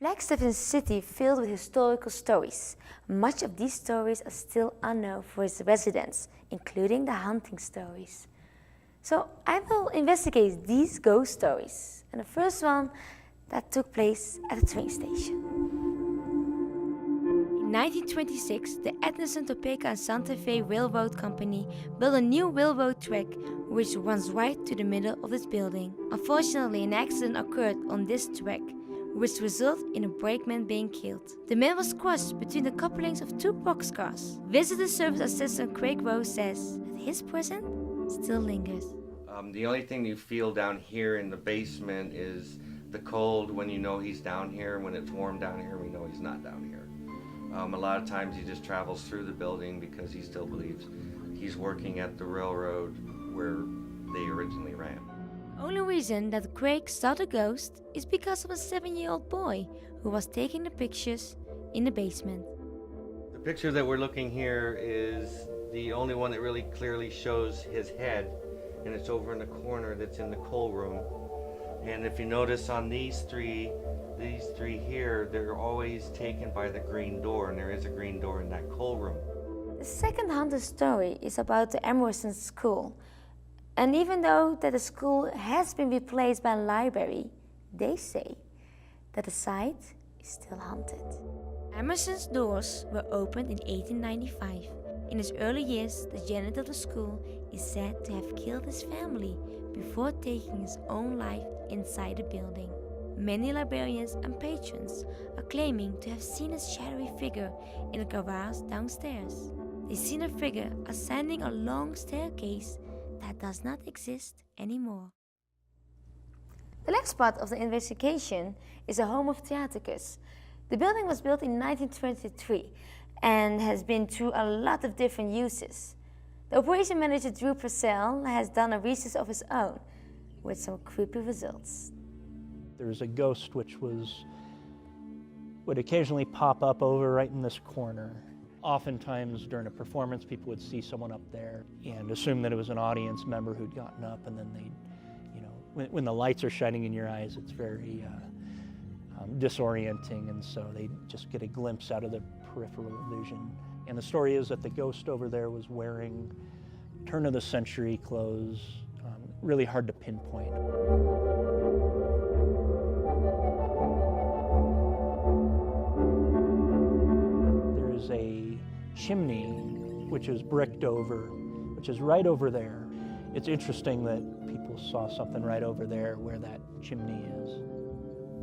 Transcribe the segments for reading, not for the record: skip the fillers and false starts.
Flagstaff is a city filled with historical stories. Much of these stories are still unknown for its residents, including the haunting stories. So I will investigate these ghost stories, and the first one that took place at a train station. In 1926, the Edison, Topeka and Santa Fe Railroad Company built a new railroad track which runs right to the middle of this building. Unfortunately, an accident occurred on this track, which resulted in a brakeman being killed. The man was crushed between the couplings of two boxcars. Visitor Service Assistant Craig Rose says that his presence still lingers. The only thing you feel down here in the basement is the cold when you know he's down here. When it's warm down here, we know he's not down here. A lot of times he just travels through the building because he still believes he's working at the railroad where they originally ran. The only reason that Craig saw the ghost is because of a 7-year-old boy who was taking the pictures in the basement. The picture that we're looking here is the only one that really clearly shows his head, and it's over in the corner that's in the coal room. And if you notice on these three here, they're always taken by the green door, and there is a green door in that coal room. The second haunted story is about the Emerson School. And even though that the school has been replaced by a library, they say that the site is still haunted. Emerson's doors were opened in 1895. In his early years, the janitor of the school is said to have killed his family before taking his own life inside the building. Many librarians and patrons are claiming to have seen a shadowy figure in the garage downstairs. They seen a figure ascending a long staircase that does not exist anymore. The next part of the investigation is the home of Theatricus. The building was built in 1923 and has been through a lot of different uses. The operation manager Drew Purcell has done a research of his own with some creepy results. There's a ghost which would occasionally pop up over right in this corner. Oftentimes during a performance, people would see someone up there and assume that it was an audience member who'd gotten up, and then they'd, when the lights are shining in your eyes, it's very disorienting, and so they just get a glimpse out of the peripheral vision. And the story is that the ghost over there was wearing turn-of-the-century clothes, really hard to pinpoint. There's a chimney which is bricked over, which is right over there. It's interesting that people saw something right over there where that chimney is.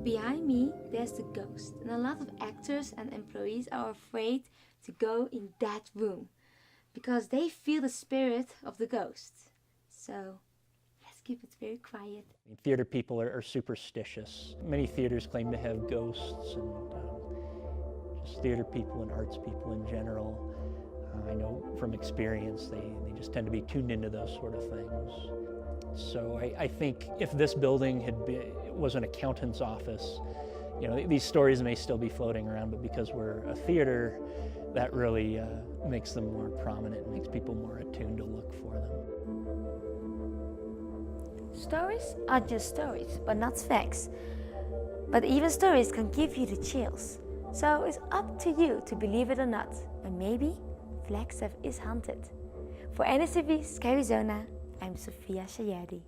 Behind me, there's the ghost, and a lot of actors and employees are afraid to go in that room because they feel the spirit of the ghost. So let's keep it very quiet. Theater people are superstitious. Many theaters claim to have ghosts, and just theater people and arts people in general. I know from experience they just tend to be tuned into those sort of things. So I think if this building was an accountant's office, these stories may still be floating around, but because we're a theater, that really makes them more prominent and makes people more attuned to look for them. Stories are just stories, but not facts. But even stories can give you the chills. So it's up to you to believe it or not. And maybe Flagstaff is haunted. For NSTV Scarizona, I'm Sophia Shayadi.